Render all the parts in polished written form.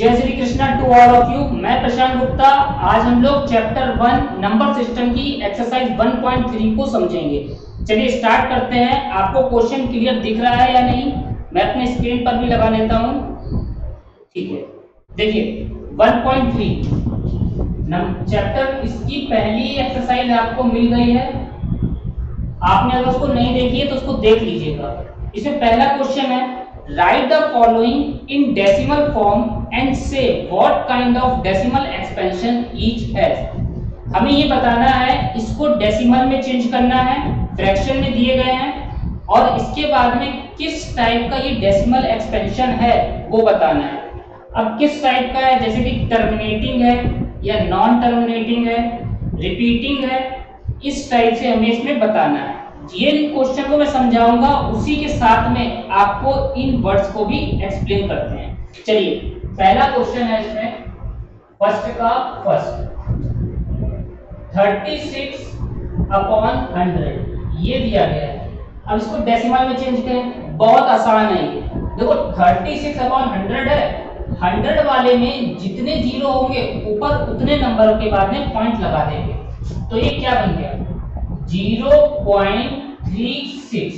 जय Shri Krishna to all of you. मैं प्रशांत गुप्ता। आज हम लोग चैप्टर 1 नंबर सिस्टम की एक्सरसाइज 1.3 को समझेंगे। चलिए स्टार्ट करते हैं। आपको क्वेश्चन क्लियर दिख रहा है या नहीं? मैं अपने स्क्रीन पर भी लगा लेता हूं। ठीक है, देखिए 1.3 चैप्टर, इसकी पहली एक्सरसाइज आपको मिल गई है। आपने अगर उसको नहीं देखी है तो उसको देख लीजिएगा। इसमें पहला क्वेश्चन है, write the following in decimal form and say what kind of decimal expansion each has. हमें ये बताना है, इसको डेसिमल में चेंज करना है, फ्रैक्शन में दिए गए हैं, और इसके बाद में किस टाइप का ये डेसिमल एक्सपेंशन है वो बताना है। अब किस टाइप का है, जैसे कि टर्मिनेटिंग है या नॉन टर्मिनेटिंग है, रिपीटिंग है, इस टाइप से हमें इसमें बताना है। ये क्वेश्चन को मैं समझाऊंगा, उसी के साथ में आपको इन वर्ड्स को भी एक्सप्लेन करते हैं। चलिए पहला क्वेश्चन है इसमें, फर्स्ट का फर्स्ट, 36/100 ये दिया गया है। अब इसको डेसिमल में चेंज करें, बहुत आसान है ये। देखो 36/100 है, 100 वाले में जितने जीरो होंगे ऊपर उतने नंबरों के बाद में पॉइंट लगा देंगे, तो ये क्या बन गया 0.36।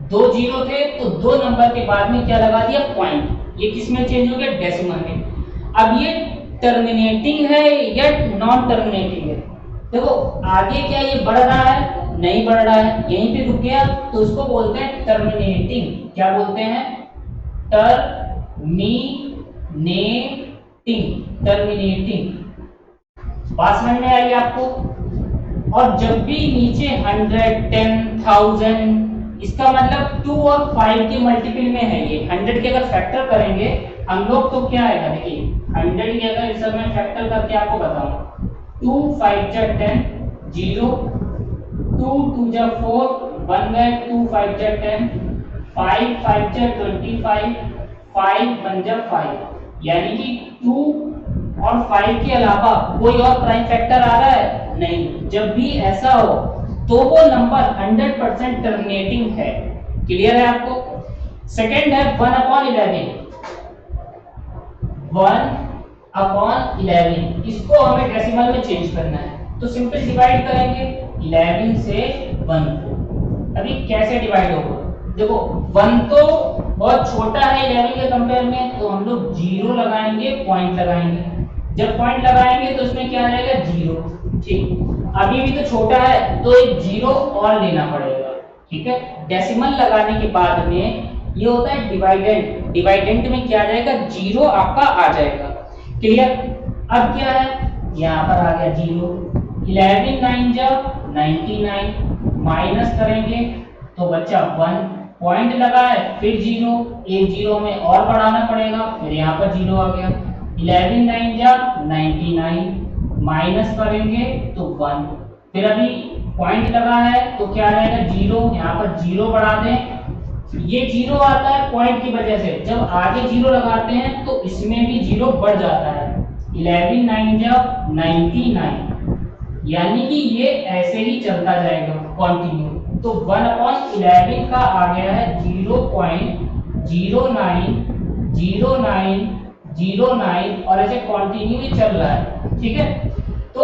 दो जीरो थे तो दो नंबर के बाद में क्या लगा दिया पॉइंट। ये किस में चेंज हो गया, डेसिमल में। अब ये टर्मिनेटिंग है या नॉन टर्मिनेटिंग है? देखो आगे क्या ये बढ़ रहा है, नहीं बढ़ रहा है, यहीं पे रुक गया, तो उसको बोलते हैं टर्मिनेटिंग। क्या बोलते हैं, टर्मिनेटिंग। बात समझ में आई आपको? और जब भी नीचे 100, 10, 1000, इसका मतलब 2 और 5 के मल्टीपल में है। ये 100 के अगर फैक्टर करेंगे हम लोग तो क्या आएगा, देखिए 100 के अगर इस समय फैक्टर करके आपको बताऊं, 2 5 जा 10, 0, 2 2 जा 4, 1 गए, 2 5 जा 10, 5 5 जा 25, 5 1 जा 5, यानी कि 2 और 5 के अलावा कोई और प्राइम फैक्टर आ रहा है? नहीं। जब भी ऐसा हो तो वो नंबर 100% टर्मिनेटिंग है। क्लियर है आपको? सेकंड है 1/11। 1/11 इसको हमें डेसिमल में चेंज करना है, तो सिंपल डिवाइड करेंगे 11 से 1 को। अभी कैसे डिवाइड होगा, देखो 1 तो बहुत छोटा है 11 के कंपेयर में, तो हम लोग 0 लगाएंगे, पॉइंट लगाएंगे। जब पॉइंट लगाएंगे तो इसमें क्या आ जाएगा 0। ठीक, अभी भी तो छोटा है तो एक 0 और लेना पड़ेगा। ठीक है, डेसिमल लगाने के बाद में ये होता है डिवाइडेंड। डिवाइडेंड में क्या आ जाएगा, 0 आपका आ जाएगा। क्लियर? अब क्या है, यहाँ पर आ गया 0, 11 9 जा 99, माइनस करेंगे तो बच्चा 1, पॉइंट लगा है, फिर 0, एक 0 में और बढ़ाना पड़ेगा, फिर यहाँ पर 0 आ गया, 11 9 जा 99, माइनस करेंगे तो 1, फिर अभी पॉइंट लगा है तो क्या आ जाएगा 0, यहाँ पर 0 बढ़ा दें, ये 0 आता है पॉइंट की वजह से। जब आगे 0 लगाते हैं तो इसमें भी 0 बढ़ जाता है, 11 9 जा 99, यानी कि ये ऐसे ही चलता जाएगा कंटिन्यू। तो 1/11 का आ गया है 0.090909 और ऐसे कंटिन्यू ही चल रहा है। ठीक है, तो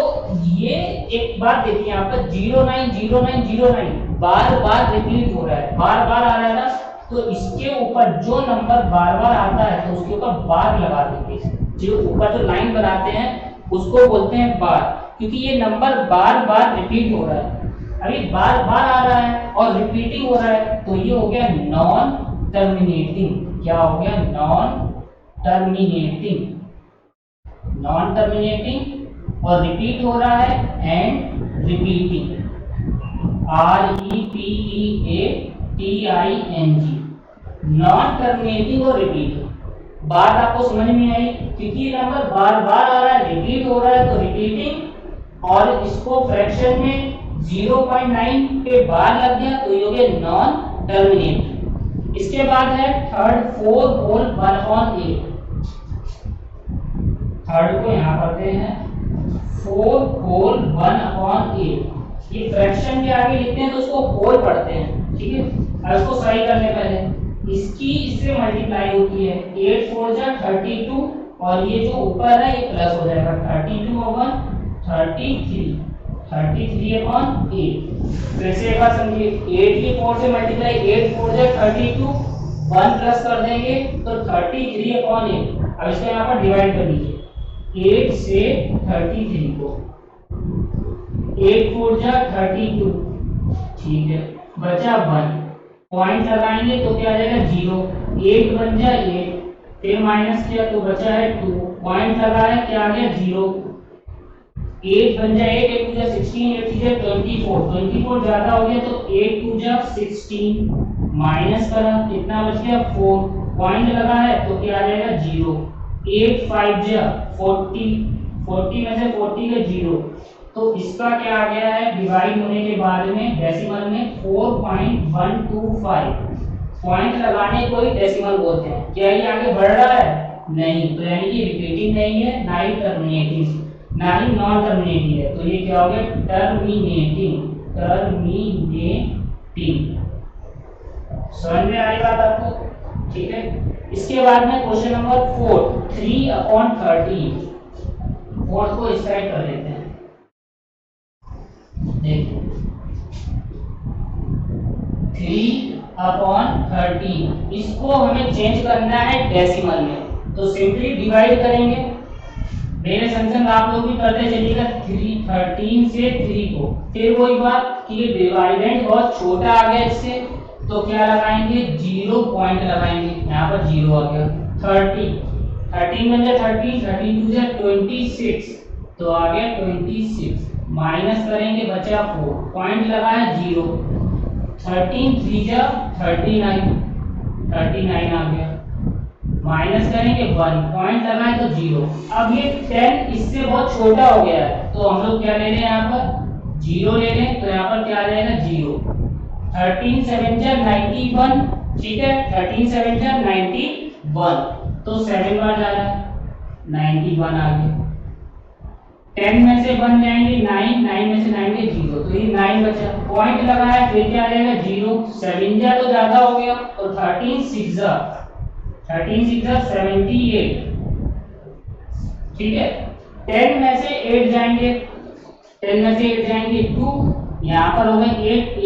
ये एक बात देखिए यहाँ पर 090909 बार बार रिपीट हो रहा है, बार बार आ रहा है ना, तो इसके ऊपर जो नंबर बार बार आता है तो उसके ऊपर बार लगा देंगे। जो ऊपर जो लाइन बनाते हैं उसको बोलते हैं बार, क्योंकि ये नंबर बार बार रिपीट हो रहा है। अभी बार बार आ रहा है और रिपीटिंग हो रहा है, तो ये हो गया नॉन टर्मिनेटिंग। क्या हो गया, नॉन टर्मिनेटिंग और रिपीट हो रहा है and repeating, REPEATING, non terminating और रिपीटिंग। बात आपको समझ में आई? क्योंकि ये नंबर बार बार आ रहा है, रिपीट हो रहा है, तो रिपीटिंग, और इसको फ्रैक्शन में 0.9 पे बार लग गया तो ये हो गया नॉन टर्मिनेटिंग। इसके बाद है थर्ड 4/1/8। थर्ड को यहाँ करते हैं 4/1/8। ये फ्रैक्शन के आगे लिखते हैं तो उसको होल पढ़ते हैं। ठीक है, अब इसको सही करने पहले इसकी इससे मल्टीप्लाई होती है, 8 4 जा 32, और ये जो ऊपर है ये प्लस हो जाएगा 32 ओवर 33 अपॉन 8। फिर से एक बार समझिए 8 की 4 से मल्टीप्लाई 8 4 से 32 1 प्लस कर देंगे तो 33 अपॉन 8। अब इसको यहाँ पर डिवाइड कर लीजिए 8 से 33 को 8 4 जा 32 ठीक है बचा 1 पॉइंट लगाएंगे तो क्या आ जाएगा 0 8 बन जा 8 फिर माइनस किया तो बचा है 2 पॉइंट लगाया क्या आ गया 0 8 बन जाए 8 8 जा 16 8 जा 24 ज्यादा हो गया तो 8 2 जा 16 माइनस करा कितना बच गया 4 पॉइंट लगा है तो क्या आ जाएगा 0 8 5 जा 40 में से 40 का 0 तो इसका क्या आ गया है डिवाइड होने के बाद में डेसिमल में 4.125 पॉइंट लगाने को ही डेसिमल बोलते हैं। क्या ये आगे बढ़ रहा है नहीं तो यानी कि रिपीटिंग नहीं है ना ही टर्मिनेटिंग ना ही नॉन टर्मिनेटिंग है तो ये क्या हो गया टर्मिनेटिंग समझ में आ रही बात आपको ठीक है। इसके बाद में क्वेश्चन नंबर 4 3/13 फोर्थ को इस साइड कर लेते हैं देखिए 3/13 इसको हमें चेंज करना है डेसिमल में तो सिंपली डिवाइड करेंगे मेरे संग आप लोग भी करते चलिएगा 13 से 3 को फिर वही बात कि डिवाइडेंड बहुत छोटा आ गया इससे तो क्या लगाएंगे 0 पॉइंट लगाएंगे यहाँ पर 0 आ गया 13 बन जाए 32 जा 26 तो आ गया 26 माइनस करेंगे बचा 4 पॉइंट लगा है 0 13 3 जा 39 आ गया माइनस करेंगे 1 पॉइंट लगाए तो 0। अब ये 10 इससे बहुत छोटा हो गया है तो हम लोग क्या ले रहे हैं यहाँ पर 0 ले लें तो यहाँ पर क्या आ जाएगा 0 13 7 जा 91 ठीक है 13 7 जा 91 तो 7 बार जा रहा है 91 आ गया 10 में से 1 जाएंगे 9 में से 9 गए 0 तो ये 9 बचा पॉइंट लगाया फिर क्या आ जाएगा 0 7 जा तो ज्यादा हो गया तो 13 6 जा 78 ठीक है 10 में से 8 जाएंगे 2 यहाँ पर हो गए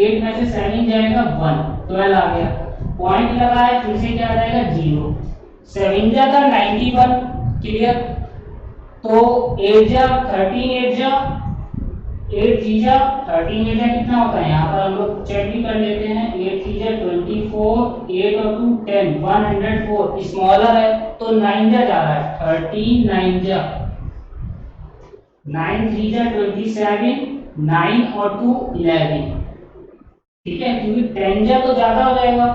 8 में से 7 जाएगा 1 12 आ गया पॉइंट लगाया फिर से क्या आ जाएगा 0 7 जा था 91 क्लियर तो 8 जा 13 8 जा 13 जा कितना होता है यहाँ पर हम लोग चेक भी कर लेते हैं 8 जा 24 8 और 2 10 104 स्मॉलर है तो 9 जा रहा है 13 9 जा 9 3 जा 27 9 और 2 11 ठीक है क्योंकि 10 जा तो ज्यादा हो जाएगा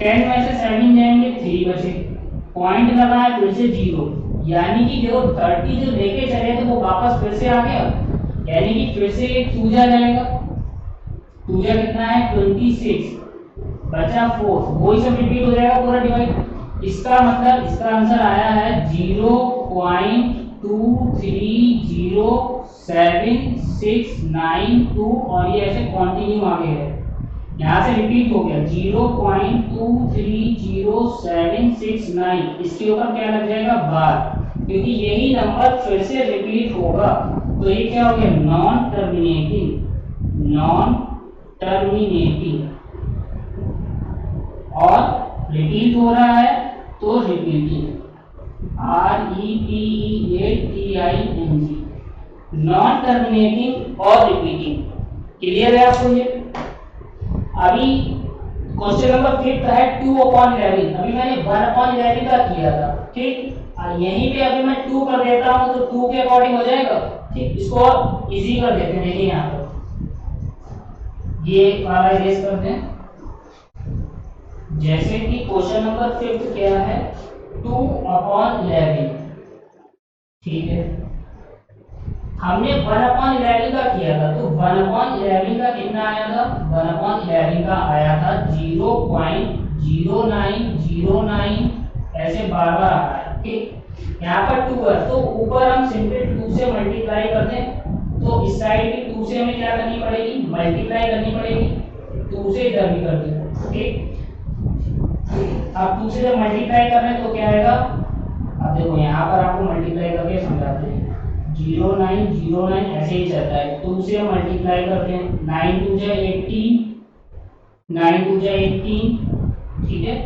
10 में से 7 जाएंगे 3 बचे पॉइंट लगाया फिर से 0 यानी कि देखो 30 जो लेके चले तो वो वापस फिर से आ गया यानी कि फिर से एक 2 जा जाएगा 2 जा कितना है 26 बचा 4 वही सब रिपीट हो जाएगा पूरा डिवाइड इसका मतलब इसका आंसर आया है 0.230762 और ये ऐसे कंटिन्यू आगे है यहाँ से रिपीट हो गया 0.230769 इसके ऊपर क्या लग जाएगा बार क्योंकि यही नंबर फिर से रिपीट होगा तो ये क्या हो गया नॉन टर्मिनेटिंग और रिपीट हो रहा है तो रिपीटिंग REPEATING नॉन टर्मिनेटिंग और रिपीटिंग क्लियर है आपको ये। अभी क्वेश्चन नंबर 5 है 2/11 अभी मैंने 1/11 का किया था ठीक यहीं पे अभी मैं 2 कर देता हूं तो 2 के अकॉर्डिंग हो जाएगा ठीक इसको और इजी कर देते हैं देखिए यहाँ पर ये वाला इरेज करते हैं जैसे कि क्वेश्चन नंबर 5 क्या है 2/11 ठीक है हमने 1/11 का किया था तो 1/11 का कितना आया था 1/11 का आया था 0.0909 ऐसे बार बार आ रहा है ठीक यहाँ पर 2 है तो ऊपर हम सिंपल 2 से मल्टीप्लाई कर दें तो इस साइड भी 2 से हमें क्या करनी पड़ेगी मल्टीप्लाई करनी पड़ेगी 2 से इधर भी कर दें ठीक अब 2 से जब मल्टीप्लाई कर रहे हैं तो क्या आएगा अब देखो यहाँ पर आपको मल्टीप्लाई करके समझाते हैं। 0 9 0 9 ऐसे ही चलता है, 2 से मल्टीप्लाई करते हैं, 9 2 जा 18, 9 2 जा 18, ठीक है,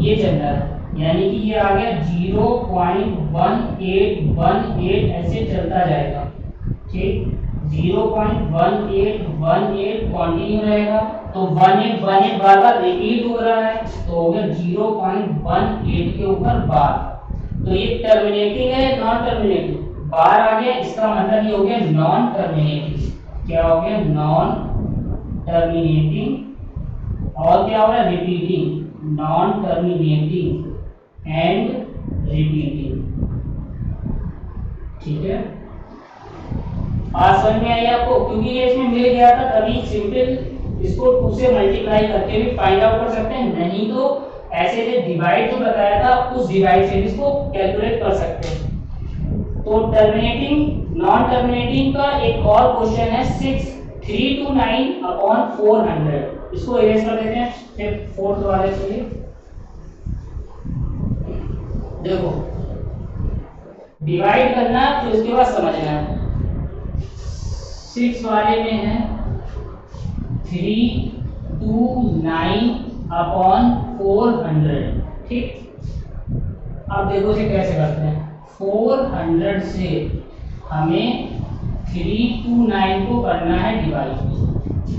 ये चल रहा है, यानी कि ये आ गया 0.1818 ऐसे चलता जाएगा, ठीक, 0.1818 कंटिन्यू रहेगा, तो 1818 बार बार रिपीट हो रहा है, तो हो गया 0.18 के ऊपर बार। तो ये टर्मिनेटिंग है, नॉन टर्मिनेटिंग, बार आ गया, इसका मतलब ये हो गया नॉन टर्मिनेटिंग। क्या हो गया? Non terminating. और क्या हो रहा है? Repeating, non terminating and repeating, ठीक है। आज समझ में आई आपको? क्योंकि ये इसमें मिल गया था, तभी सिंपल इसको 2 से मल्टीप्लाई करके भी फाइंड आउट कर सकते हैं, नहीं तो ऐसे जो डिवाइड जो बताया था उस डिवाइड से भी इसको कैलकुलेट कर सकते हैं। तो टर्मिनेटिंग नॉन टर्मिनेटिंग का एक और क्वेश्चन है 6,329/400, इसको इरेज कर देते हैं फिर फोर्थ वाले के लिए। देखो डिवाइड करना तो इसके बाद समझना है। 6 वाले में है 329/400, ठीक। अब देखो इसे कैसे करते हैं। 400 से हमें 329 को करना है डिवाइड।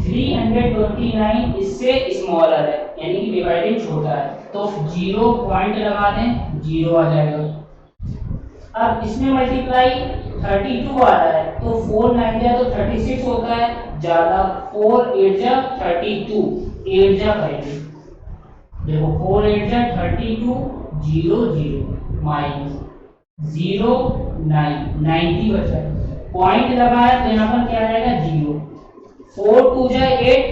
329 इससे स्मॉलर है, यानी कि डिवाइडिंग छोटा है, तो 0 पॉइंट लगा दें, 0 आ जाएगा। अब इसमें मल्टीप्लाई 32 आ रहा है, तो 4 9 जा तो 36 होता है, ज्यादा 4 8 जा 32, 8 जा करेंगे। देखो 4 8 जा 32, 0 0 माइनस 0 9 90 बचा, पॉइंट लगा है तो यहाँ पर क्या आ जाएगा? 0। 4 2 जा 8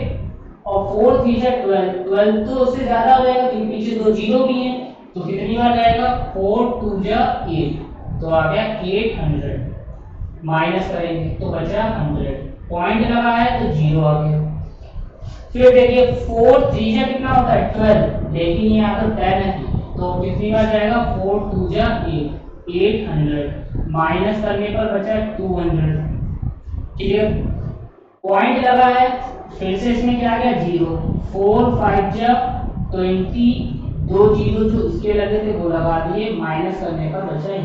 और 4 3 जा 12, 12 तो उससे ज्यादा हो जाएगा क्योंकि पीछे 2 0 भी हैं, तो कितनी बार जाएगा? 4 2 जा 8, तो आ गया 800, माइनस करेंगे तो बचा 100, पॉइंट लगा है तो 0 आ गया। फिर देखिए 4 3 जा कितना होता है? 12, लेकिन यहाँ पर 10 है, तो कितनी बार जाएगा? 4 2 जा 8, 800, माइनस करने पर बचा 200, ठीक है। पॉइंट लगा है, फिर से इसमें क्या आ गया? 0, 4 5 जा 20, 2 0 जो इसके लगे थे वो लगा दिए, माइनस करने पर बचा ये,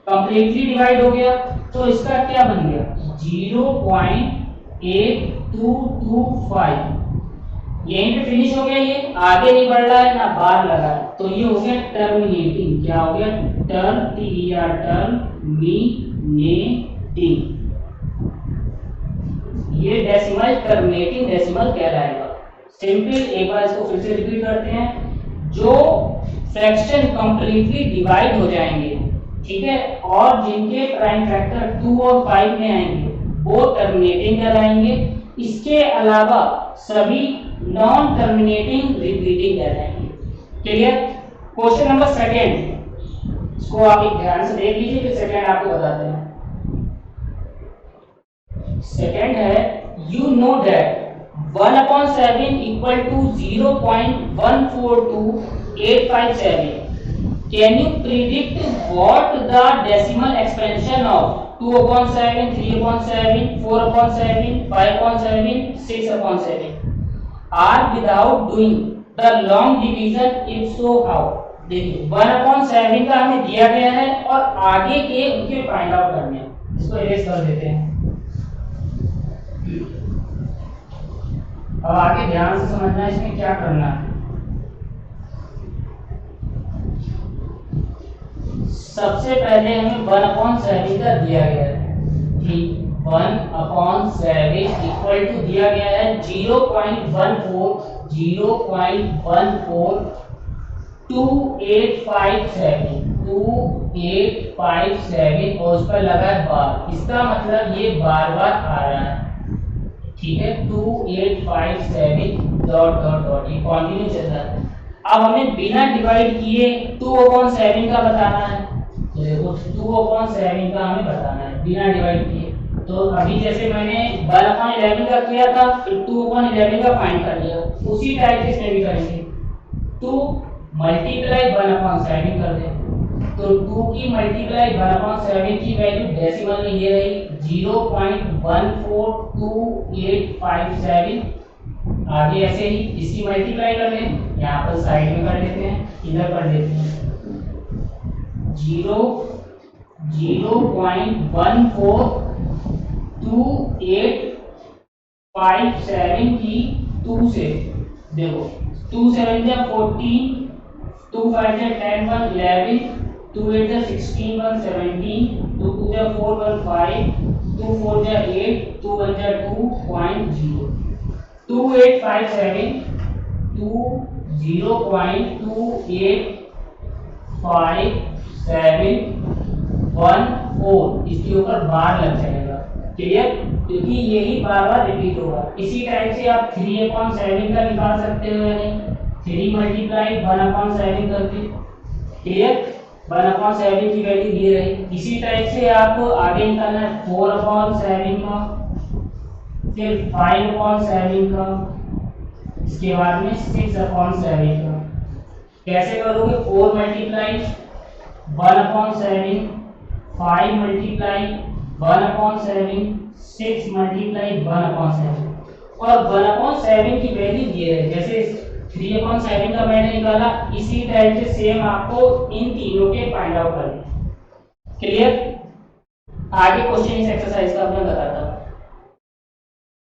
कंप्लीटली डिवाइड हो गया। तो इसका क्या बन गया? 0.8225, यहीं पे फिनिश हो गया, ये आगे नहीं बढ़ रहा है ना बार लगा है, तो ये हो गया टर्मिनेटिंग। क्या हो गया? टर्मिनेटिंग, ये डेसिमल टर्मिनेटिंग डेसिमल कहलाएगा। सिंपल एक बार इसको फिर से रिपीट करते हैं। जो फ्रैक्शन कंप्लीटली डिवाइड हो जाएंगे, ठीक है, और जिनके प्राइम फैक्टर 2 और 5 में आएंगे वो टर्मिनेटिंग कहलाएंगे। इसके अलावा सभी नॉन टर्मिनेटिंग रिपीटिंग कहलाएंगे। क्लियर? क्वेश्चन नंबर 2, इसको आप एक ध्यान से देख लीजिए, फिर सेकंड आपको बताते हैं। सेकंड है you know that 1/7 equal to 0.142857। Can you predict what the decimal expansion of 2/7, 3/7, 4/7, 5/7, 6/7 are without doing the long division? If so, how? देखिए 1/7 का हमें दिया गया है और आगे के उनके फाइंड आउट करने हैं। इसको इरेज कर देते हैं। अब आगे ध्यान से समझना है इसमें क्या करना है। सबसे पहले हमें 1/7 का दिया गया है, ठीक, 1/7 इक्वल टू दिया गया है 0.142857 और उस पर लगा है बार, इसका मतलब ये बार बार आ रहा है, ठीक है। 2857 डॉट डॉट डॉट, ये कंटिन्यू चल रहा है। अब हमें बिना डिवाइड किए 2/7 का बताना है, तो देखो 2/7 का हमें बताना है बिना डिवाइड किए। तो अभी जैसे मैंने 1/11 का किया था, फिर 2/11 का फाइंड कर लिया, उसी टाइप से इसमें भी करेंगे। 2 मल्टीप्लाई 1/7 कर दें, तो तो 2 की मल्टीप्लाई 1/7 की वैल्यू डेसिमल में ये रही 0.142857। आगे ऐसे ही इसकी मल्टीप्लाई कर लें, यहाँ पर साइड में कर लेते हैं, इधर कर लेते हैं 0.142857 की 2 से, देखो 2 7 जा 14, 2 5 जा 10 1 11, 2 8 जा 16 1 17, 2 2 जा 4 1 5, 2 4 जा 8, 2 1 जा 2.0, 2857 0.285714 इसके ऊपर बार लग जाएगा। क्लियर? क्योंकि यही बार बार रिपीट होगा। इसी टाइप से आप 3/7 का निकाल सकते हो, यानी 3 मल्टीप्लाई 1/7 करके। क्लियर? 1/7 की वैल्यू ये रही। इसी टाइप से आपको आगे निकालना है 4/7 का, फिर 5/7 का, इसके बाद में 6/7 का। कैसे करोगे? 4 मल्टीप्लाई 1/7, 5 मल्टीप्लाई 1/7, 6 मल्टीप्लाई 1/7 और 1/7 की वैल्यू ये है। जैसे 3/7 का मैंने निकाला, इसी टाइप से सेम आपको इन तीनों के फाइंड आउट करना है। क्लियर? आगे क्वेश्चन इस एक्सरसाइज का मैं बताता हूं।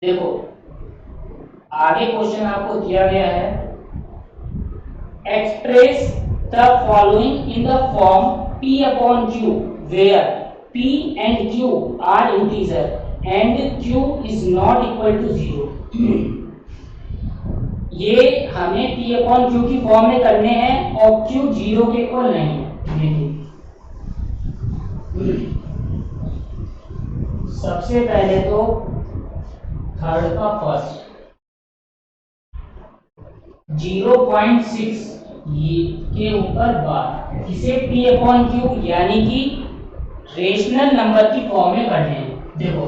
देखो आगे क्वेश्चन आपको दिया गया है, express the following in the form p upon q where p and q are integer and q is not equal to 0। ये हमें p upon q की फॉर्म में करने हैं और q 0 के इक्वल नहीं है। देखिए सबसे पहले तो थर्ड का फर्स्ट 0.6 के ऊपर बार, इसे p अपॉन q यानी कि रेशनल नंबर की फॉर्म में करने हैं। देखो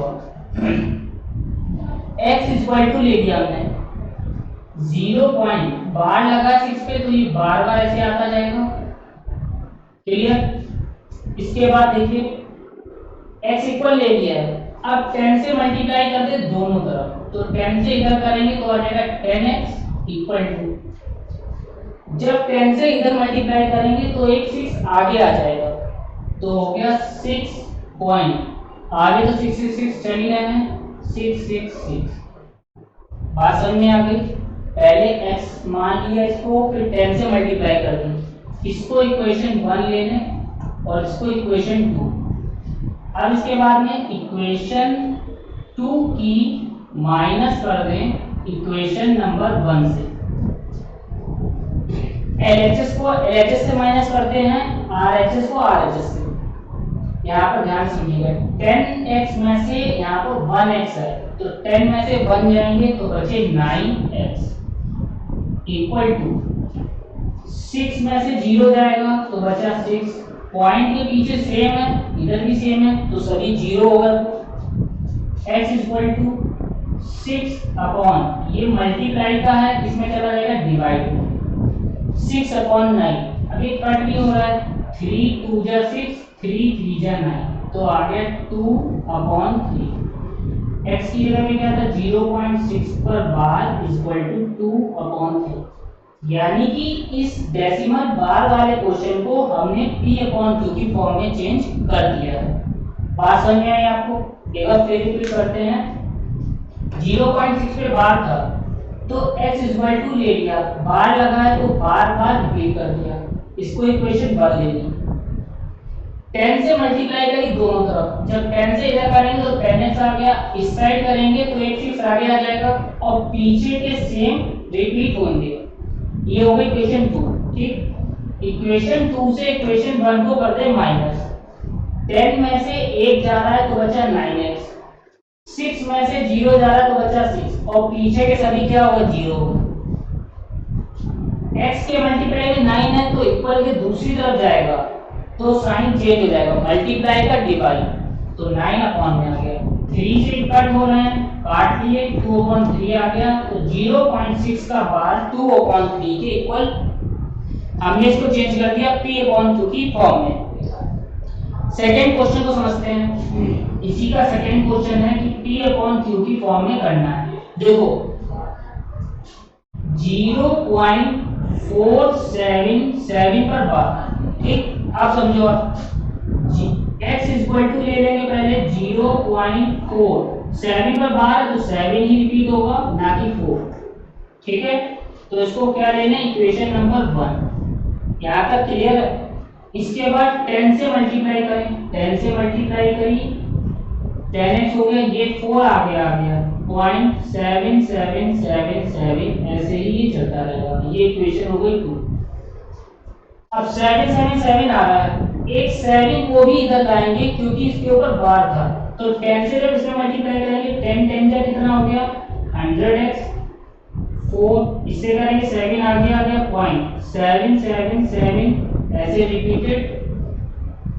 x इक्वल टू ले लिया हमने 0 पॉइंट बार लगा 6 पे, तो ये बार बार ऐसे आता जाएगा। क्लियर? इसके बाद देखिए x इक्वल ले लिया है, अब 10 से मल्टीप्लाई कर दे दोनों तरफ, तो 10 से इधर करेंगे तो आ जाएगा 10x इक्वल टू, जब 10 से इधर मल्टीप्लाई करेंगे तो एक 6 आगे आ जाएगा, तो हो गया 6 पॉइंट, आगे तो 6 6 6 चल ही रहे हैं, 666। बात समझ में आ गई? पहले x मान लिया इसको, फिर 10 से मल्टीप्लाई कर दी, इसको इक्वेशन 1 लेने और इसको इक्वेशन 2। अब इसके बाद में इक्वेशन 2 की माइनस कर दें इक्वेशन नंबर 1 से, LHS को LHS से माइनस करते हैं, RHS को RHS से। यहाँ पर ध्यान सुनिएगा, 10x में से यहाँ पर 1x है, तो 10 में से 1 जाएंगे तो बचे 9x इक्वल टू 6 में से 0 जाएगा तो बचा 6। पॉइंट के पीछे सेम है, इधर भी सेम है, तो सभी 0 होगा। x इक्वल टू 6 अपॉन, ये मल्टीप्लाई का है, इसमें चला जाएगा डिवाइड, 6/9। अभी कट भी हो रहा है, 3 2 जा 6, 3 3 जा 9, तो आ गया 2/3। x की जगह पे क्या था 0.6 पर बार इक्वल टू 2/3, यानी कि इस डेसिमल बार वाले क्वेश्चन को हमने p/2 की फॉर्म में चेंज कर दिया है। बात समझ में आई आपको? एक बार फिर रिपीट करते हैं, 0.6 पे बार था तो x इक्वल टू ले लिया, बार लगा है तो बार बार रिपीट कर दिया, इसको इक्वेशन 1 ले ली, 10 से मल्टीप्लाई करी दोनों तरफ, जब 10 से इधर करेंगे तो 10x आ गया, इस साइड करेंगे तो एक 6 आगे आ जाएगा और पीछे के सेम रिपीट होंगे। ये हो गई इक्वेशन 2। ठीक, इक्वेशन 2 से इक्वेशन 1 को कर दे माइनस, 10 में से 1 जा रहा है तो बचा 9x, 6 में से 0 जा रहा है तो बचा 6 और पीछे के सभी क्या होगा 0 होगा। x के मल्टीप्लाई में 9 है तो इक्वल के दूसरी तरफ जाएगा तो साइन चेंज हो जाएगा, मल्टीप्लाई का डिवाइड, तो 9/में आ गया, 3 से कट हो रहे हैं, काट लिए, 2/3 आ गया, तो 0.6 का बार 2/3 के इक्वल हमने इसको चेंज कर दिया p/2 की फॉर्म में। सेकेंड क्वेश्चन को समझते हैं। इसी का सेकेंड क्वेश्चन है कि P अपॉन क्यू की फॉर्म में करना है। देखो 0.477 पर बार, ठीक। आप समझो, x इक्वल टू ले लेंगे पहले 0.47 पर बार है तो 7 ही रिपीट होगा ना कि 4, ठीक है। तो इसको क्या लेना है, इक्वेशन नंबर 1। यहाँ तक क्लियर है। इसके बाद 10 से मल्टीप्लाई करें, 10 से मल्टीप्लाई करी 10x हो गया, ये 4 आ गया 0.7777, ऐसे ही ये चलता रहेगा। ये इक्वेशन हो गई 2। अब 777 आ रहा है, एक 7 को भी इधर लाएंगे क्योंकि इसके ऊपर बार था, तो 10 से जब इसमें मल्टीप्लाई करेंगे 10 10 का कितना हो गया 100x, 4 इससे करेंगे 7 आ गया 0.777, ऐसे रिपीटेड,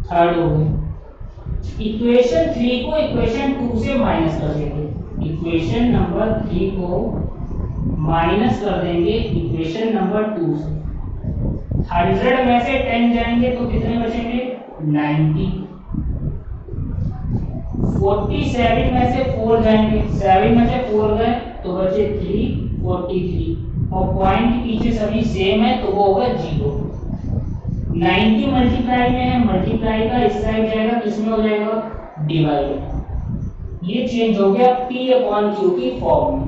थर्ड हो गई। इक्वेशन 3 को इक्वेशन 2 से माइनस कर देंगे, इक्वेशन नंबर 3 को माइनस कर देंगे इक्वेशन नंबर 2 से। 100 में से 10 जाएंगे तो कितने बचेंगे 90। 47 में से 4 जाएंगे, 7 में से 4 गए तो बचे 3, 43, और पॉइंट के पीछे सभी सेम है तो वो होगा 0। 90 मल्टीप्लाई में है, मल्टीप्लाई का इस साइड जाएगा, किसमें हो जाएगा डिवाइड। ये चेंज हो गया P अपॉन Q की फॉर्म में।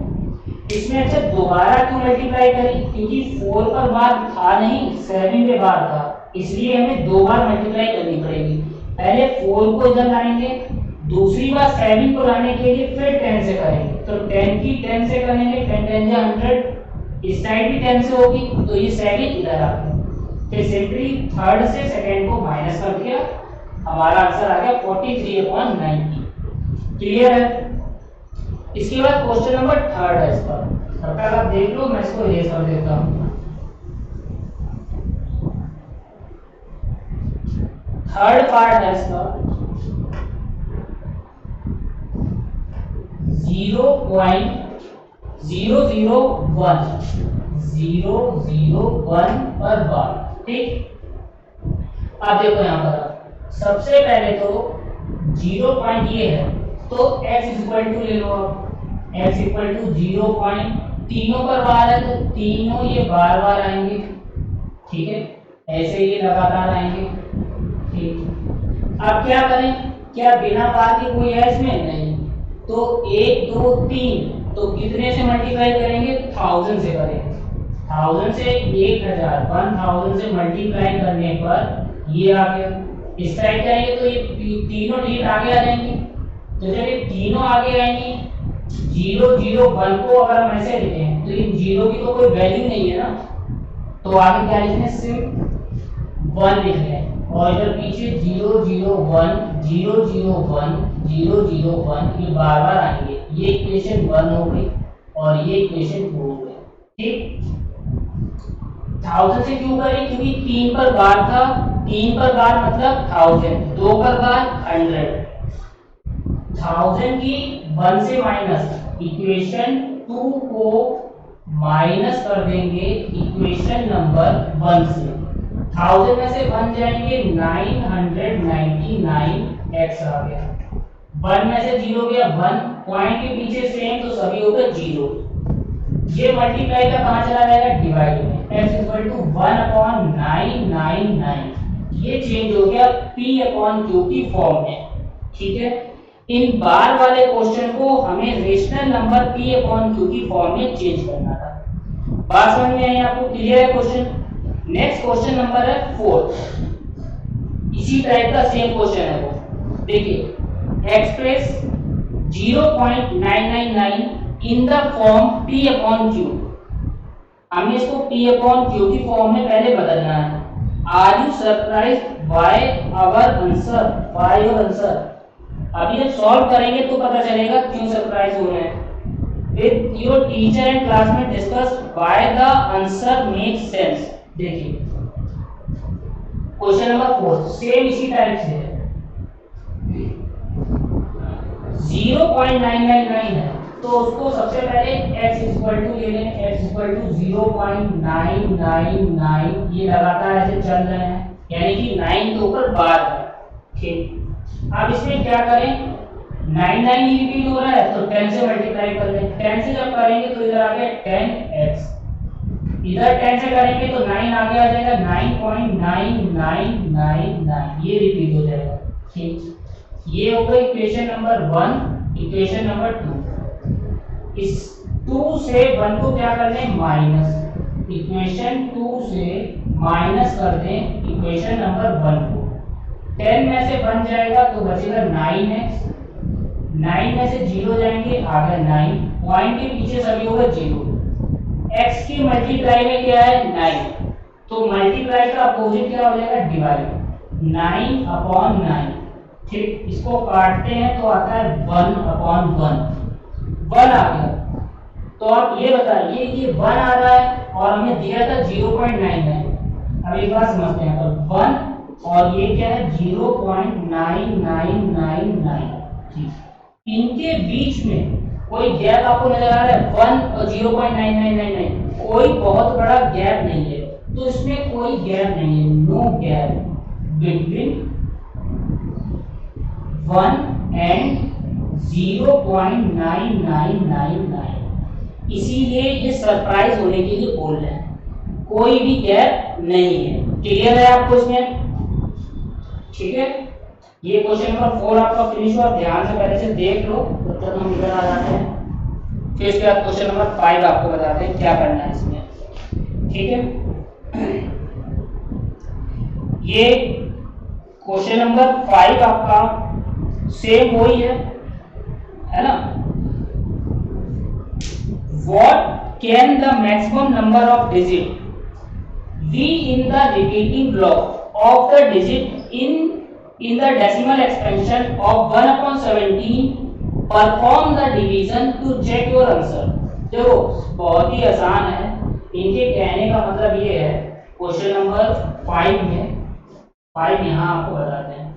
इसमें अच्छा दोबारा क्यों मल्टीप्लाई करें, क्योंकि 4 पर बार था नहीं, 7 पे बार था, इसलिए हमें 2 बार मल्टीप्लाई करनी पड़ेगी। पहले 4 को इधर लाएंगे, दूसरी बार 7 को लाने के लिए फिर 10 से करेंगे, तो 10 की 10 से करेंगे, 10 10 जा 100, इस साइड भी 10 से होगी तो ये 7 इधर आ गया। फिर सिंपली थर्ड से सेकंड को माइनस कर दिया, हमारा आंसर आ गया 43/90। क्लियर है। इसके बाद क्वेश्चन नंबर 3 है इसका, तब तक आप देख लो, मैं इसको इरेज कर देता हूं। थर्ड पार्ट है इसका 0.001 पर बार, ठीक। आप देखो यहाँ पर सबसे पहले तो 0 पॉइंट ये है तो x इक्वल टू ले लो, आप x इक्वल टू 0 पॉइंट, तीनों पर बार है तो तीनों ये बार बार आएंगे, ठीक है, ऐसे ये लगातार आएंगे, ठीक। अब क्या करें, क्या बिना बार के कोई है इसमें नहीं, तो 1 2 3, तो कितने से मल्टीप्लाई करेंगे 1000 से करेंगे, 1000 से 1000 से मल्टीप्लाई करने पर ये आ गया। इस साइड जाएंगे तो ये तीनों डिजिट आगे आ जाएंगे, तो जब ये तीनों आगे आएंगी 0 0 1 को अगर हम ऐसे लिखें तो इन 0 की तो कोई वैल्यू नहीं है ना, तो आगे क्या लिखने, सिर्फ 1 लिख लें, और इधर पीछे 0 0 1 0 0 1 0 0 1 ये बार बार आएंगे। ये इक्वेशन 1 हो गई और ये इक्वेशन 2 हो गई, ठीक। 1000 से क्यों करें, क्योंकि 3 पर बार था, 3 पर बार मतलब 1000, 2 पर बार 100, 1000 की 1 से माइनस, इक्वेशन 2 को माइनस कर देंगे इक्वेशन नंबर 1 से। 1000 में से 1 जाएंगे 999x आ गया, 1 में से 0 गया 1, पॉइंट के पीछे सेम तो सभी हो गए 0। ये मल्टीप्लाई का कहां चला जाएगा, डिवाइड में, x इक्वल टू 1/999, ये चेंज हो गया P अपॉन Q की फॉर्म में, ठीक है। इन बार वाले क्वेश्चन को हमें rational number P upon Q की फॉर्म में चेंज करना था। बात समझ में आई आपको, क्लियर है क्वेश्चन। नेक्स्ट क्वेश्चन नंबर है 4, इसी टाइप का सेम क्वेश्चन है वो, देखिए express 0.999 in the form P upon Q, हमें इसको P अपॉन Q की फॉर्म में पहले बदलना है। Are you surprised by our answer, by your answer. अभी जब सॉल्व करेंगे तो पता चलेगा क्यों सरप्राइज हो रहे हैं। With your teacher and classmate discuss why the answer make sense. देखिए क्वेश्चन नंबर 4 सेम इसी टाइप से है, 0.999 है तो उसको सबसे पहले x इक्वल टू ले लें, x इक्वल टू 0.999, ये लगातार ऐसे चल रहे हैं, यानी कि 9 के ऊपर बार है, ठीक, अब इसमें क्या करें, 9 9 ही रिपीट हो रहा है तो 10 से मल्टीप्लाई कर लें। 10 से जब करेंगे तो इधर आ गया 10x, इधर 10 से करेंगे तो 9 आगे आ जाएगा 9.9999, ये रिपीट हो जाएगा। ठीक, ये हो गई इक्वेशन नंबर 1। इक्वेशन नंबर 2, इस 2 से 1 को क्या कर लें, माइनस, इक्वेशन 2 से माइनस कर दें इक्वेशन नंबर 1 को। 10 में से 1 जाएगा तो बचेगा 9x, 9 में से 0 जाएंगे, आ गया 9, पॉइंट के पीछे सभी होगा 0। x की मल्टीप्लाई में क्या है, 9, तो मल्टीप्लाई का अपोजिट क्या हो जाएगा, डिवाइड, 9/9। ठीक, इसको काटते हैं तो आता है 1/1, 1 आ गया। तो आप ये बताइए ये 1 आ रहा है और हमें दिया था 0.99। अब एक बात समझते हैं, तो 1 और ये क्या है 0.9999। ठीक, इनके बीच में कोई गैप आपको नजर आ रहा है, 1 और 0.9999, कोई बहुत बड़ा गैप नहीं है, तो इसमें कोई गैप नहीं है, नो गैप बिटवीन 1 एंड 0.9999। इसीलिए ये सरप्राइज होने के लिए बोल रहे हैं, कोई भी गैप नहीं है। क्लियर है आपको इसमें? ठीक है, ये क्वेश्चन नंबर 4 आपका फिनिश हुआ, ध्यान से पहले से देख लो, तब तक हम इधर आ जाते हैं। फिर इसके बाद क्वेश्चन नंबर 5 आपको बताते हैं क्या करना है इसमें। ठीक है, ये क्वेश्चन नंबर 5 आपका सेम वही है ना। What can the maximum number of digit be in the repeating block of the digit in the decimal expansion of 1/17? Perform the division to check your answer। देखो बहुत ही आसान है, इनके कहने का मतलब ये है, क्वेश्चन नंबर 5 में 5 यहाँ आपको बताते हैं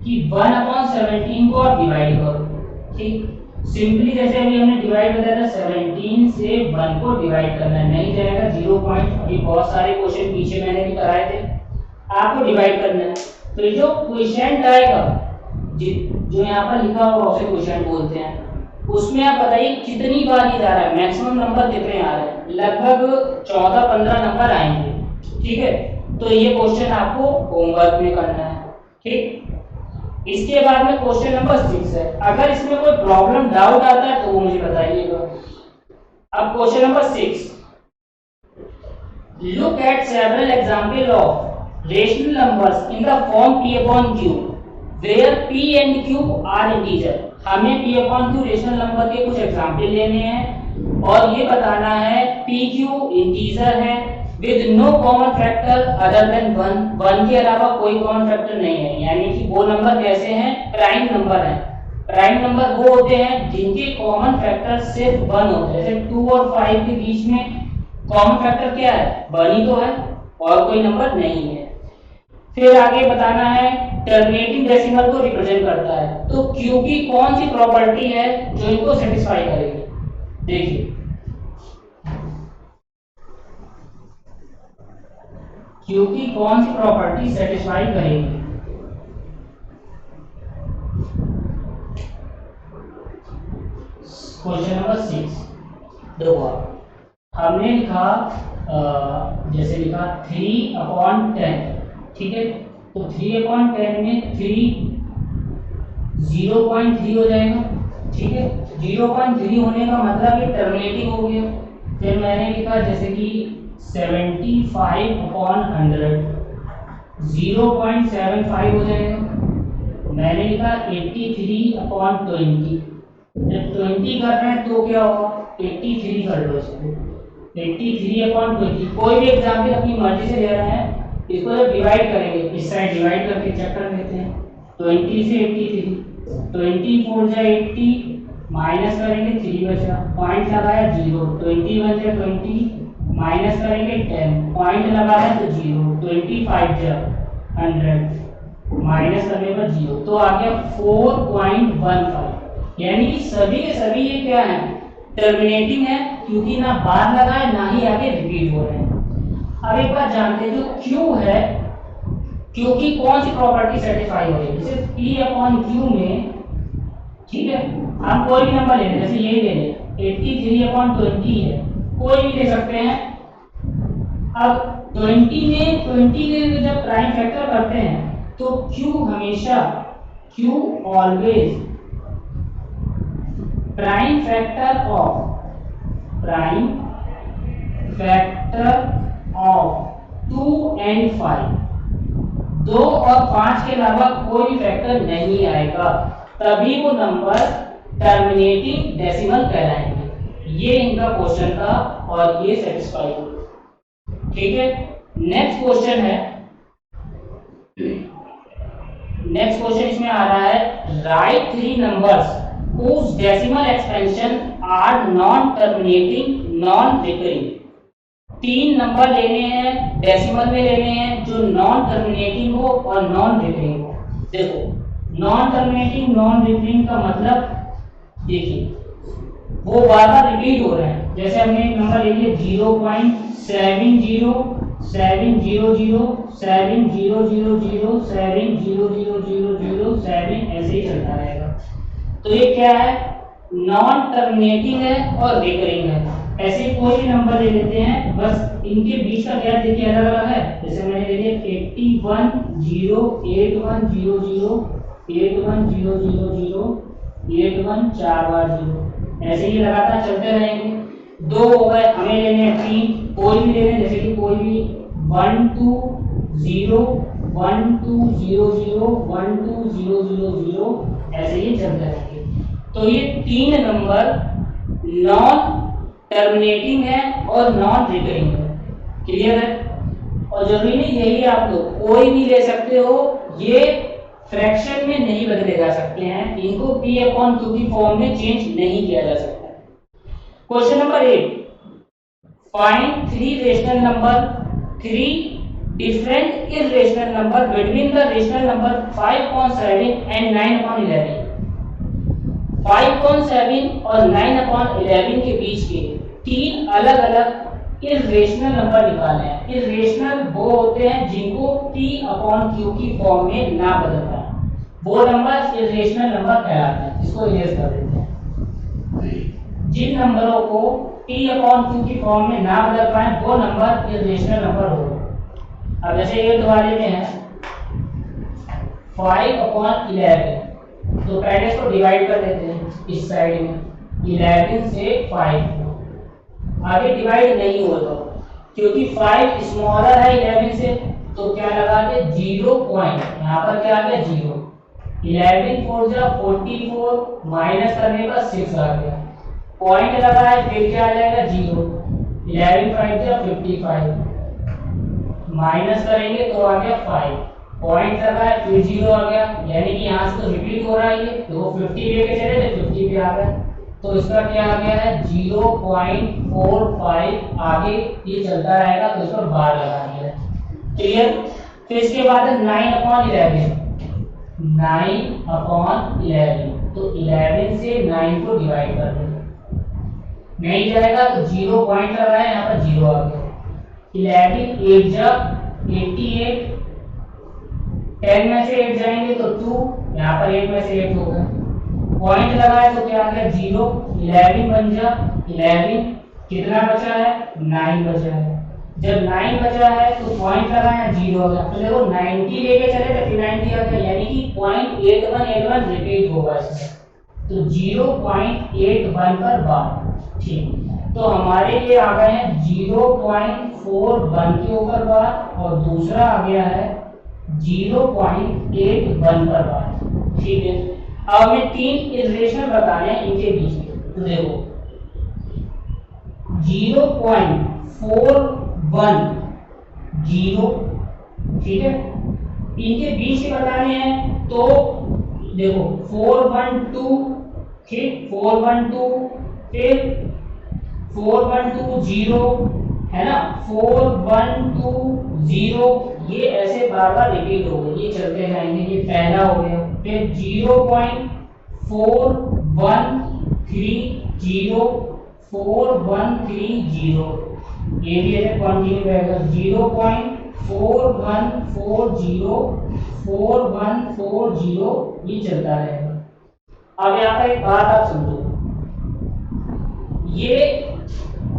कि 1/17 को आप डिवाइड करो। ठीक, सिंपली जैसे अभी हमने डिवाइड बताया था, 17 से 1 को डिवाइड करना नहीं जाएगा 0 पॉइंट, अभी बहुत सारे क्वेश्चन पीछे मैंने भी कराए थे, आपको डिवाइड करना है। तो ये जो क्वेश्चन आएगा, जो यहाँ पर लिखा होगा उसे क्वेश्चन बोलते हैं, उसमें आप बताइए कितनी बार ये जा रहा है, मैक्सिमम नंबर कितने आ रहे हैं, लगभग 14-15 नंबर आएंगे। ठीक है, तो ये क्वेश्चन आपको होमवर्क में करना है। ठीक, इसके बाद में क्वेश्चन नंबर 6 है, अगर इसमें कोई प्रॉब्लम डाउट आता है तो वो मुझे बताइएगा। अब question number 6, look at several example of rational numbers in the form p/q where p and q are integer. हमें p/q रेशनल नंबर के कुछ एग्जांपल लेने हैं और ये बताना है pq इंटीजर है with no common factor other than 1, 1 के अलावा कोई कॉमन फैक्टर नहीं है, यानी कि वो नंबर कैसे हैं, प्राइम नंबर हैं। प्राइम नंबर वो होते हैं जिनके कॉमन फैक्टर सिर्फ 1 होते हैं, जैसे 2 और 5 के बीच में कॉमन फैक्टर क्या है, 1 ही तो है और कोई नंबर नहीं है। फिर आगे बताना है टर्मिनेटिंग डेसिमल को रिप्रेजेंट करता है, तो q की कौन सी प्रॉपर्टी है जो इनको सेटिस्फाई करेगी। देखिए q की कौन सी प्रॉपर्टी सेटिस्फाई करेगी। क्वेश्चन नंबर 6 देखो, हमने लिखा जैसे लिखा 3/10। ठीक है, तो 3/10 में 3 0.3 हो जाएगा। ठीक है, 0.3 होने का मतलब ये टर्मिनेटिंग हो गया। फिर मैंने लिखा जैसे कि 75/100 0.75 हो जाएगा। मैंने लिखा 83/20, जब 20 कर रहे हैं तो क्या होगा, 83 कर लो इसको, 83/20। कोई भी एग्जाम्पल अपनी मर्जी से ले रहे हैं, इसको जब डिवाइड करेंगे, इस साइड डिवाइड करके चेक कर लेते हैं। 20 से 83, 24 जा 80 माइनस करेंगे 3 बचा, पॉइंट लगाया 0, 21 जा 20 माइनस करेंगे 10, पॉइंट लगाया तो 0, 25 जा 100 माइनस करने पर 0, तो आ गया 4.15। यानी सभी के सभी ये क्या है, टर्मिनेटिंग है, क्योंकि ना बार लगा है ना ही आगे रिपीट हो रहे हैं। अब एक बार जानते हैं जो Q है क्यू की कौन सी प्रॉपर्टी सेटिस्फाई हो रही है, जैसे P अपॉन क्यू में, ठीक है, हम कोई भी नंबर ले लें, जैसे यही ले लें 83 अपॉन 20 है, कोई भी ले सकते हैं। अब 20 में जब प्राइम फैक्टर करते हैं तो Q हमेशा, Q always prime factor of 2 and 5, 2 और 5 के अलावा कोई भी फैक्टर नहीं आएगा, तभी वो नंबर टर्मिनेटिंग डेसिमल कहलाएंगे। ये इनका क्वेश्चन था और ये सेटिस्फाई हो, ठीक है। नेक्स्ट क्वेश्चन है, नेक्स्ट क्वेश्चन इसमें आ रहा है, right 3 numbers whose decimal expansion are non terminating non recurring। 3 number लेने हैं, डेसिमल में लेने हैं जो नॉन टर्मिनेटिंग हो और नॉन रिकरिंग हो। देखो नॉन टर्मिनेटिंग नॉन रिकरिंग का मतलब, देखिए वो बार बार रिपीट हो रहे हैं। जैसे हमने एक नंबर ले लिया 0.70 70007 ऐसे ही चलता रहेगा। तो ये क्या है, नॉन टर्मिनेटिंग है और रिकरिंग है। ऐसे कोई भी नंबर ले लेते हैं, बस इनके बीच का गैप देखिए अलग अलग है। जैसे मैंने ले लिया 81081000 ऐसे ही लगातार चलते रहेंगे। 2 हो गए, हमें लेने हैं 3, कोई भी लेने, जैसे कि कोई भी 120 ऐसे ही चलते रहेंगे। तो ये 3 नंबर नॉन टर्मिनेटिंग है और नॉन रिकरिंग है, क्लियर है। और जरूरी नहीं यही आप लोग कोई भी ले सकते हो, ये फ्रैक्शन में नहीं बदले जा सकते हैं, इनको P अपॉन Q की फॉर्म में चेंज नहीं किया जा सकता। Question number 8, find 3 rational number, 3 different irrational number between the rational number 5.7 and 9/11। 5.7 और 9/11 के बीच के 3 अलग अलग इर्रेशनल नंबर निकालने हैं। इर्रेशनल वो होते हैं जिनको P अपॉन Q की फॉर्म में ना बदल पाए, वो नंबर इर्रेशनल नंबर कहलाते हैं। इसको इरेज कर देते हैं। जिन नंबरों को P अपॉन Q की फॉर्म में ना बदल पाए वो नंबर इर्रेशनल नंबर होगा। अब जैसे 8 वाले में है 5/11, तो पहले इसको डिवाइड कर देते हैं इस साइड में, 11 से 5, आगे डिवाइड नहीं होगा क्योंकि 5 स्मॉलर है 11 से, तो क्या लगा के 0 पॉइंट, यहाँ पर क्या आ गया 0, 11 4 जा 44, माइनस करने पर 6 आ गया, पॉइंट लगा है, फिर क्या आ जाएगा 0, 11 5 जा 55, माइनस करेंगे तो आ गया 5, पॉइंट लगा है फिर 0 आ गया, यानी कि यहाँ से तो रिपीट हो रहा है ये, तो वो 50 लेके चले थे 50 पे आ गया, तो इसका क्या आ गया है 0.45, आगे ये चलता रहेगा तो इस पर बार लगा दिया है, क्लियर। फिर इसके बाद है 9/11, 9/11, तो 11 से 9 को डिवाइड कर देंगे, नहीं जाएगा तो 0 पॉइंट लगा है, यहाँ पर 0 आ गया, 11 8 जा 88, 10 में से 8 जाएंगे तो 2, यहाँ पर 8 में से 8 होगा, पॉइंट लगा है तो क्या आ गया 0, 11 बन जा 11, कितना बचा है 9 बचा है, जब 9 बचा है तो पॉइंट लगा है 0 हो गया, तो देखो 90 लेके चले तो 90 आ गया, यानी कि 0.8181 रिपीट होगा इसमें, तो 0.81 पर बार, ठीक। तो हमारे लिए आ गए हैं 0.41 के ऊपर बार और दूसरा आ गया है 0.81 पर बार, ठीक है। अब हमें 3 इटरेशन बताने हैं इनके बीच में, तो देखो 0.410, ठीक है, इनके बीच के बताने हैं, तो देखो 412, ठीक, 412, फिर 4120 है ना, 4120, ये ऐसे बार बार रिपीट हो गए, ये चलते जाएंगे, ये पहला हो गया, फिर 0.4130, 4130, ये भी ऐसे कंटिन्यू रहेगा, 0.4130, 4140 ये चलता रहेगा। अब यहाँ पर एक बात आप समझो, ये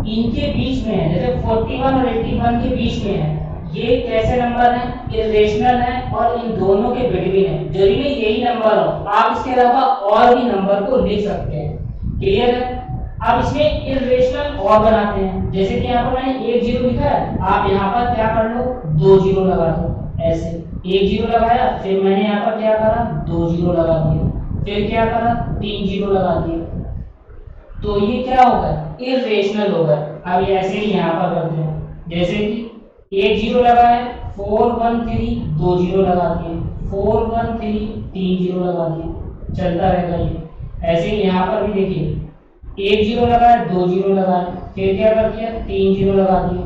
इनके बीच में है, जैसे 41 और 81 के बीच में है, ये कैसे नंबर है, इरेशनल है और इन दोनों के बिटवीन है, जरूरी नहीं यही नंबर हो, आप इसके अलावा और भी नंबर को लिख सकते हैं। क्लियर है? अब इसमें इरेशनल और बनाते हैं, जैसे कि यहाँ पर मैंने 1 0 लिखा है, आप यहाँ पर क्या कर लो, 2 0 लगा दो, ऐसे 1 0 लगाया, फिर मैंने यहाँ पर क्या करा, 2 0 लगा दिया, फिर क्या करा, 3 0 लगा दिया, तो ये क्या होगा, इरेशनल होगा। अब ऐसे ही यहाँ पर करते हैं, जैसे कि 1 0 लगाया, 4 1 3 2 0 लगा दिए, 4 1 3 3 0 लगा दिए, चलता रहेगा ये। ऐसे ही यहाँ पर भी देखिए, 1 0 लगाया, 2 0 लगाया, फिर क्या कर दिया, 3 0 लगा दिए,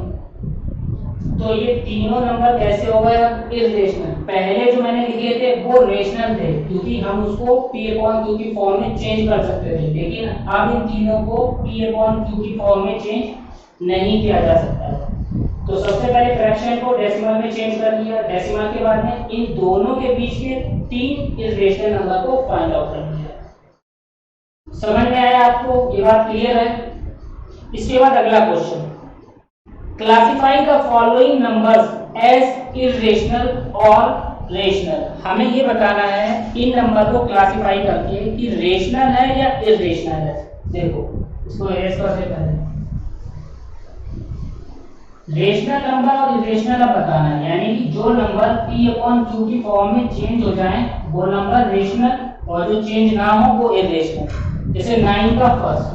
तो ये तीनों नंबर कैसे हो गया, इरेशनल। पहले जो मैंने लिखे थे वो रेशनल थे, क्योंकि हम उसको P/Q की फॉर्म में चेंज कर सकते थे, लेकिन अब इन तीनों को P/Q की फॉर्म में चेंज नहीं किया जा सकता है। तो सबसे पहले फ्रैक्शन को डेसिमल में चेंज कर लिया, डेसिमल के बाद में इन दोनों के बीच के 3 इरेशनल नंबर को फाइंड आउट कर लिया। समझ में आया आपको, ये बात क्लियर है? इसके बाद अगला question, classify the following numbers as irrational और रेशनल। हमें ये बताना है इन नंबर को क्लासिफाई करके कि रेशनल है या इरेशनल है। देखो इसको एस कैसे करें, रेशनल नंबर और इरेशनल अब बताना है, यानी कि जो नंबर P/Q की फॉर्म में चेंज हो जाए वो नंबर रेशनल, और जो चेंज ना हो वो इरेशनल। जैसे 9 का फर्स्ट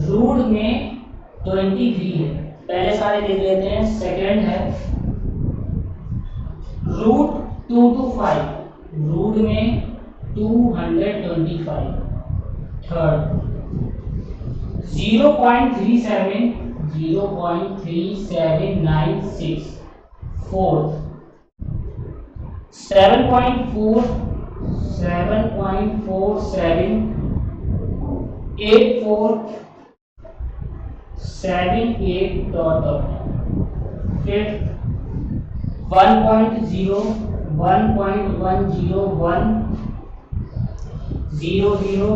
रूट में 23 है, पहले सारे देख लेते हैं। सेकंड है रूट 2 to 5, रूट में 225। Third 0.3796। Fourth 7.78 dot dot. Fifth 1.0 1.101 0 0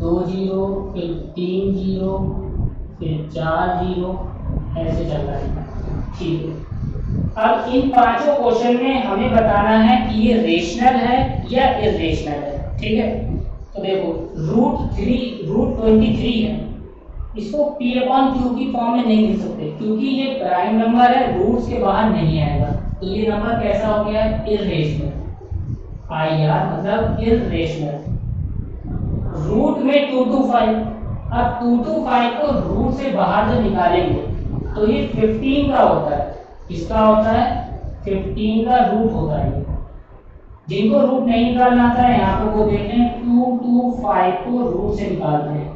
2 0 फिर 3 0 फिर 4 0, ऐसे चल रहा है। ठीक है, अब इन पांचों क्वेश्चन में हमें बताना है कि ये रेशनल है या इरेशनल है। ठीक है, तो देखो रूट 23 है, इसको P/Q की फॉर्म में नहीं लिख सकते क्योंकि ये प्राइम नंबर है, रूट्स के बाहर नहीं आएगा, तो ये नंबर कैसा हो गया, इरेशनल। IR मतलब इरेशनल। रूट में 2 to 5, अब 2 to 5 को रूट से बाहर जब निकालेंगे तो ये 15 का होता है। किसका होता है, 15 का रूट होता है। जिनको रूट नहीं निकालना आता है यहाँ पर वो देखते हैं 2 to 5 को रूट से निकालते हैं।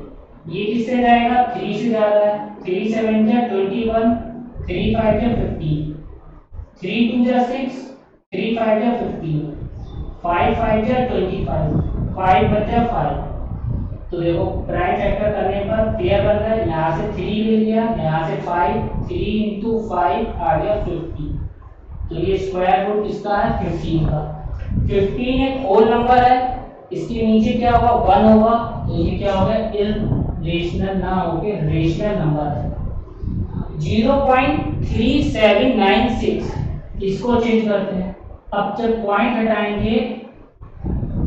ये किससे जाएगा, 3 से जा रहा है, 3 7 जा 21, 3 5 जा 15, 3 2 जा 6, 3 5 जा 15, 5 5 जा 25, 5 बचा 5। तो देखो प्राइम फैक्टर करने पर पेयर बन रहा है, यहाँ से 3 ले लिया, यहाँ से 5, 3 into 5 आ गया 50। तो ये स्क्वायर रूट किसका है, 15 का। 15 एक होल नंबर है, इसके नीचे क्या होगा, 1 होगा, तो ये क्या होगा, इरेशनल ना होके रेशनल नंबर है। 0.3796, इसको चेंज करते हैं। अब जब पॉइंट हटाएंगे,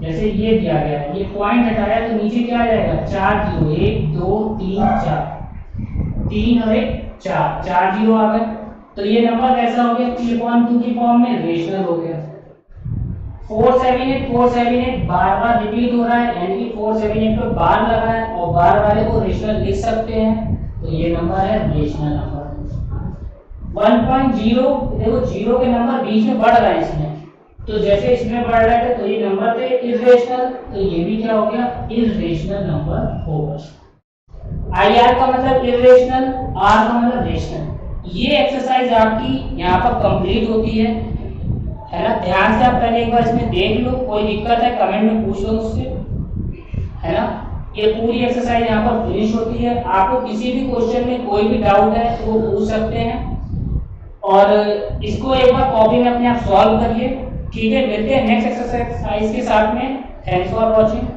जैसे ये दिया गया है, ये पॉइंट हटाया तो नीचे क्या आ जाएगा, 4 0, 1 2 3 4, 3 और 1 4, 4 0 आ गए। तो ये नंबर कैसा हो गया, P/Q की फॉर्म में रेशनल हो गया। 478 बार बार रिपीट हो रहा है, यानी कि 478 पे बार लगा है और बार वाले को रेशनल लिख सकते हैं, तो ये नंबर है रेशनल नंबर। 1.0, देखो 0 के नंबर बीच में बढ़ रहा है इसमें, तो जैसे इसमें बढ़ रहा है तो ये नंबर थे इरेशनल, तो ये भी क्या हो गया, इरेशनल नंबर होगा। IR का मतलब इरेशनल, R का मतलब रेशनल। ये एक्सरसाइज आपकी यहाँ पर कंप्लीट होती है ना। ध्यान से आप पहले एक बार इसमें देख लो, कोई दिक्कत है कमेंट में पूछ लो मुझसे, है ना। ये पूरी एक्सरसाइज यहाँ पर फिनिश होती है। आपको किसी भी क्वेश्चन में कोई भी डाउट है तो वो पूछ सकते हैं, और इसको एक बार कॉपी में अपने आप सॉल्व करिए। ठीक है, मिलते हैं नेक्स्ट एक्सरसाइज के साथ में। Thanks for watching.